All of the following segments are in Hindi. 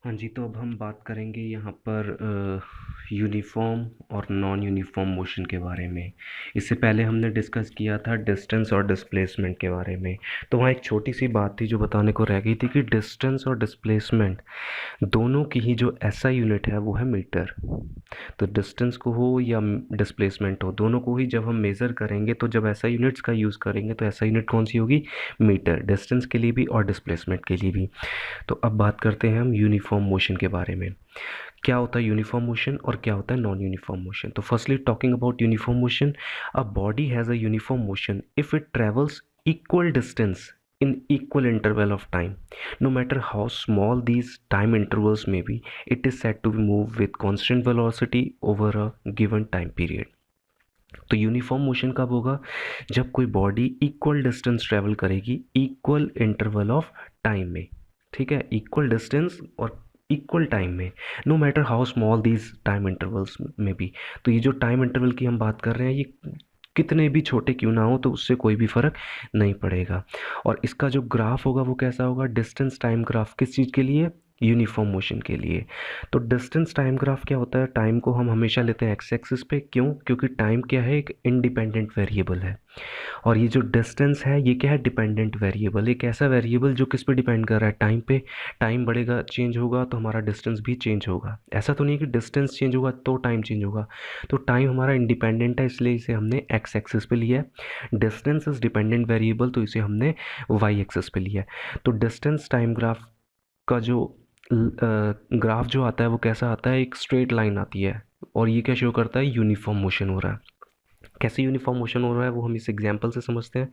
हाँ जी, तो अब हम बात करेंगे यहाँ पर यूनिफ़ॉर्म और नॉन यूनिफ़ॉर्म मोशन के बारे में। इससे पहले हमने डिस्कस किया था डिस्टेंस और डिस्प्लेसमेंट के बारे में। तो वहाँ एक छोटी-सी बात थी जो बताने को रह गई थी कि डिस्टेंस और डिस्प्लेसमेंट दोनों की ही जो एसआई यूनिट है वो है मीटर। तो डिस्टेंस को हो या डिस्प्लेसमेंट हो, दोनों को ही जब हम मेज़र करेंगे तो जब एसआई यूनिट्स का यूज़ करेंगे तो एसआई यूनिट कौन सी होगी? मीटर, डिस्टेंस के लिए भी और डिस्प्लेसमेंट के लिए भी। तो अब बात करते हैं हम यूनिफॉर्म मोशन के बारे में। क्या होता है यूनिफॉर्म मोशन और क्या होता है नॉन यूनिफॉर्म मोशन? तो firstly talking about uniform motion, a body has a uniform motion if it travels equal distance in equal interval of time. No matter how small these time intervals may be, it is said to move with constant velocity over a given time period. तो यूनिफॉर्म मोशन कब होगा? जब कोई बॉडी इक्वल डिस्टेंस ट्रेवल करेगी इक्वल इंटरवल ऑफ टाइम में। ठीक है, इक्वल डिस्टेंस और इक्वल टाइम में, no matter how small these time intervals में बी। तो ये जो टाइम इंटरवल की हम बात कर रहे हैं ये कितने भी छोटे क्यों ना हो तो उससे कोई भी फर्क नहीं पड़ेगा। और इसका जो ग्राफ होगा वो कैसा होगा? डिस्टेंस टाइम ग्राफ किस चीज़ के लिए? यूनिफॉर्म मोशन के लिए। तो डिस्टेंस टाइम ग्राफ क्या होता है? टाइम को हम हमेशा लेते हैं एक्स एक्सिस पे, क्यों? क्योंकि टाइम क्या है? एक इंडिपेंडेंट वेरिएबल है। और ये जो डिस्टेंस है ये क्या है? Dependent variable. एक ऐसा वेरिएबल जो किस पे डिपेंड कर रहा है? टाइम पे। टाइम बढ़ेगा, चेंज होगा तो हमारा डिस्टेंस भी चेंज होगा। ऐसा तो नहीं कि डिस्टेंस चेंज होगा तो टाइम चेंज होगा। तो टाइम हमारा इंडिपेंडेंट है इसलिए इसे हमने एक्स एक्सिस पे लिया है। डिस्टेंस इज डिपेंडेंट वेरिएबल तो इसे हमने वाई एक्सिस पे लिया है। तो डिस्टेंस टाइम ग्राफ का जो ग्राफ जो आता है वो कैसा आता है? एक स्ट्रेट लाइन आती है और ये क्या शो करता है? यूनिफॉर्म मोशन हो रहा है। कैसे यूनिफॉर्म मोशन हो रहा है वो हम इस एग्जांपल से समझते हैं।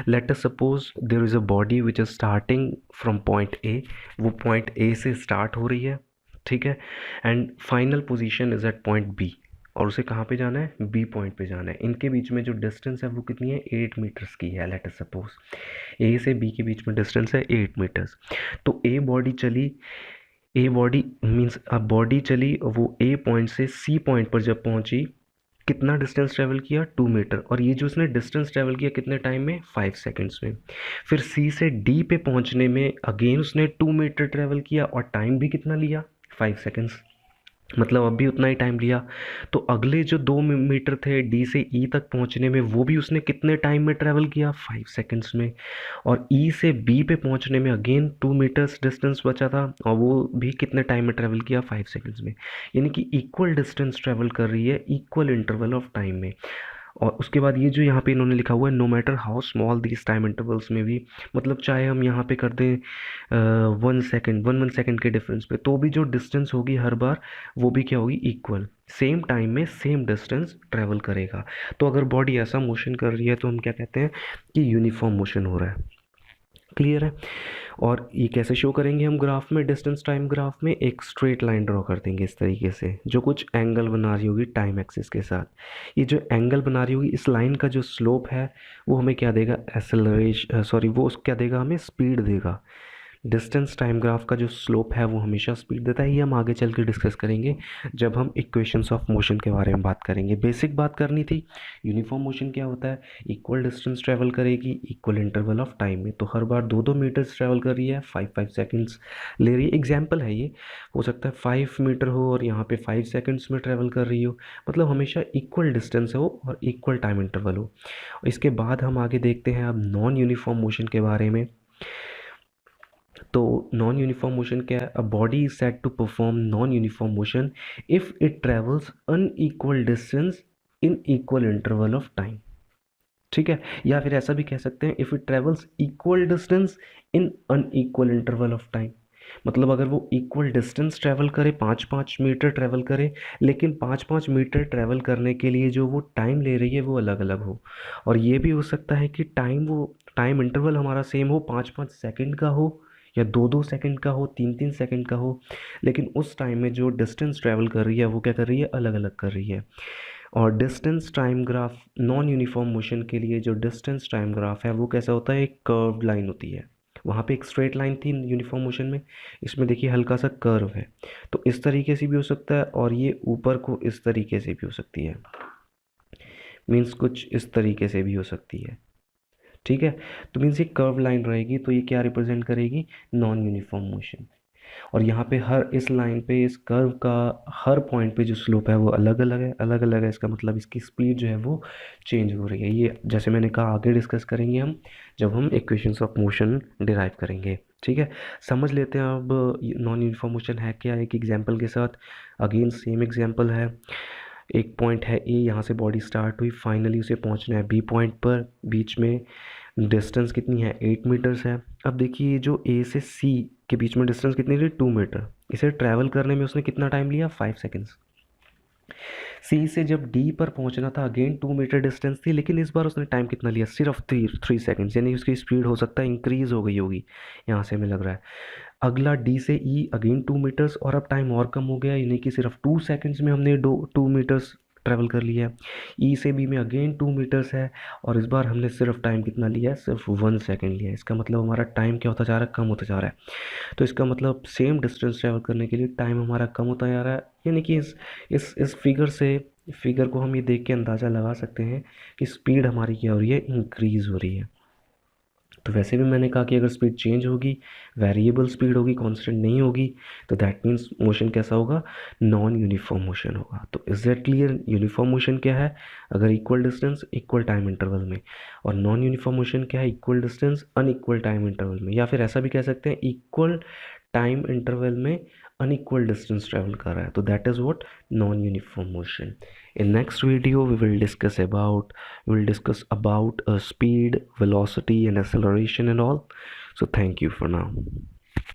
Let us suppose there is a body which is starting from point A. वो पॉइंट ए से स्टार्ट हो रही है, ठीक है, and final position is at point B. और उसे कहाँ पे जाना है? बी पॉइंट पे जाना है। इनके बीच में जो डिस्टेंस है वो कितनी है? 8 मीटर्स की है। लेट अस सपोज ए से बी के बीच में डिस्टेंस है 8 मीटर्स। तो ए बॉडी चली, ए बॉडी मीन्स अब बॉडी चली, वो ए पॉइंट से सी पॉइंट पर जब पहुंची कितना डिस्टेंस ट्रेवल किया? 2 मीटर। और ये जो उसने डिस्टेंस ट्रेवल किया कितने टाइम में? 5 सेकेंड्स में। फिर सी से डी पे पहुंचने में अगेन उसने 2 मीटर ट्रेवल किया और टाइम भी कितना लिया? 5 सेकेंड्स। मतलब अब भी उतना ही टाइम लिया। तो अगले जो 2 मीटर थे डी से ई तक पहुंचने में वो भी उसने कितने टाइम में ट्रेवल किया? 5 सेकेंड्स में। और ई से बी पे पहुंचने में अगेन 2 मीटर्स डिस्टेंस बचा था और वो भी कितने टाइम में ट्रेवल किया? 5 सेकेंड्स में। यानी कि इक्वल डिस्टेंस ट्रेवल कर रही है इक्वल इंटरवल ऑफ टाइम में। और उसके बाद ये जो यहाँ पे इन्होंने लिखा हुआ है no matter how small this time intervals में भी, मतलब चाहे हम यहाँ पे कर दें 1 सेकेंड, वन सेकेंड के डिफरेंस पे, तो भी जो डिस्टेंस होगी हर बार वो भी क्या होगी? इक्वल। सेम टाइम में सेम डिस्टेंस ट्रेवल करेगा। तो अगर बॉडी ऐसा मोशन कर रही है तो हम क्या कहते हैं? कि यूनिफॉर्म मोशन हो रहा है। क्लियर है? और ये कैसे शो करेंगे हम ग्राफ में? डिस्टेंस टाइम ग्राफ में एक स्ट्रेट लाइन ड्रॉ कर देंगे इस तरीके से जो कुछ एंगल बना रही होगी टाइम एक्सिस के साथ। ये जो एंगल बना रही होगी इस लाइन का जो स्लोप है वो हमें क्या देगा? एक्सेलरेशन, सॉरी, वो क्या देगा? हमें स्पीड देगा। डिस्टेंस टाइम ग्राफ का जो स्लोप है वो हमेशा स्पीड देता है। ये हम आगे चल के डिस्कस करेंगे जब हम इक्वेशंस ऑफ मोशन के बारे में बात करेंगे। बेसिक बात करनी थी, यूनिफॉर्म मोशन क्या होता है? इक्वल डिस्टेंस ट्रेवल करेगी इक्वल इंटरवल ऑफ टाइम में। तो हर बार 2-2 मीटर्स ट्रेवल कर रही है, 5-5 सेकेंड्स ले रही है। एग्जाम्पल है ये, हो सकता है 5 मीटर हो और यहाँ पे 5 सेकेंड्स में ट्रेवल कर रही हो। मतलब हमेशा इक्वल डिस्टेंस हो और इक्वल टाइम इंटरवल हो। इसके बाद हम आगे देखते हैं अब नॉन यूनिफॉर्म मोशन के बारे में। तो नॉन यूनिफॉर्म मोशन क्या है? A body is said to perform non uniform motion if it travels unequal distance in equal interval of time. ठीक है, या फिर ऐसा भी कह सकते हैं if it travels equal distance in unequal interval of time. मतलब अगर वो इक्वल डिस्टेंस ट्रेवल करे, 5-5 मीटर ट्रेवल करे, लेकिन 5-5 मीटर ट्रेवल करने के लिए जो वो टाइम ले रही है वो अलग अलग हो। और ये भी हो सकता है कि टाइम इंटरवल हमारा सेम हो, 5-5 सेकंड का हो या 2-2 सेकंड का हो, 3-3 सेकंड का हो, लेकिन उस टाइम में जो डिस्टेंस ट्रेवल कर रही है वो क्या कर रही है? अलग अलग कर रही है। और distance time graph non uniform motion के लिए जो डिस्टेंस टाइम ग्राफ है वो कैसा होता है? एक कर्व्ड लाइन होती है। वहाँ पे एक स्ट्रेट लाइन थी यूनिफॉर्म मोशन में, इसमें देखिए हल्का सा कर्व है। तो इस तरीके से भी हो सकता है और ये ऊपर को इस तरीके से भी हो सकती है, मीन्स कुछ इस तरीके से भी हो सकती है। ठीक है, तो मीन्स ये कर्व लाइन रहेगी तो ये क्या रिप्रेजेंट करेगी? Non uniform motion. और यहाँ पे हर इस लाइन पे इस कर्व का हर पॉइंट पे जो स्लोप है वो अलग अलग है, अलग अलग है। इसका मतलब इसकी स्पीड जो है वो चेंज हो रही है। ये जैसे मैंने कहा आगे डिस्कस करेंगे हम जब हम इक्वेशंस ऑफ मोशन डिराइव करेंगे। ठीक है, समझ लेते हैं अब नॉन यूनिफॉर्म मोशन है क्या, एक एग्जांपल के साथ। अगेन सेम एग्जांपल है, एक पॉइंट है ए, यहाँ से बॉडी स्टार्ट हुई, फाइनली उसे पहुँचना है बी पॉइंट पर, बीच में डिस्टेंस कितनी है 8 मीटर्स है। अब देखिए जो ए से सी के बीच में डिस्टेंस कितनी थी 2 मीटर, इसे ट्रैवल करने में उसने कितना टाइम लिया 5 सेकेंड्स। सी से जब डी पर पहुंचना था अगेन 2 मीटर डिस्टेंस थी, लेकिन इस बार उसने टाइम कितना लिया सिर्फ 3 सेकेंड्स, यानी उसकी स्पीड हो सकता है इंक्रीज हो गई होगी, यहाँ से हमें लग रहा है। अगला डी से ई अगेन 2 मीटर्स और अब टाइम और कम हो गया, यानी कि सिर्फ 2 सेकेंड्स में हमने 2 मीटर्स ट्रैवल कर लिया है। ई से बी में अगेन 2 मीटर्स है और इस बार हमने सिर्फ टाइम कितना लिया है, सिर्फ 1 सेकेंड लिया है। इसका मतलब हमारा टाइम क्या होता जा रहा है, कम होता जा रहा है। तो इसका मतलब सेम डिस्टेंस ट्रैवल करने के लिए टाइम हमारा कम होता जा रहा है, यानी कि इस फिगर को हम ये देख के अंदाज़ा लगा सकते हैं कि स्पीड हमारी क्या हो रही है, इंक्रीज़ हो रही है। तो वैसे भी मैंने कहा कि अगर स्पीड चेंज होगी, वेरिएबल स्पीड होगी, कांस्टेंट नहीं होगी, तो दैट मीन्स मोशन कैसा होगा, नॉन यूनिफॉर्म मोशन होगा। तो is that clear, uniform motion क्या है, अगर equal distance equal time interval में, और नॉन यूनिफॉर्म मोशन क्या है, equal distance unequal time interval में, या फिर ऐसा भी कह सकते हैं इक्वल टाइम इंटरवल में unequal distance travel कर रहा है। तो that is what non uniform motion. In next video we will discuss about speed, velocity and acceleration and all. So thank you for now.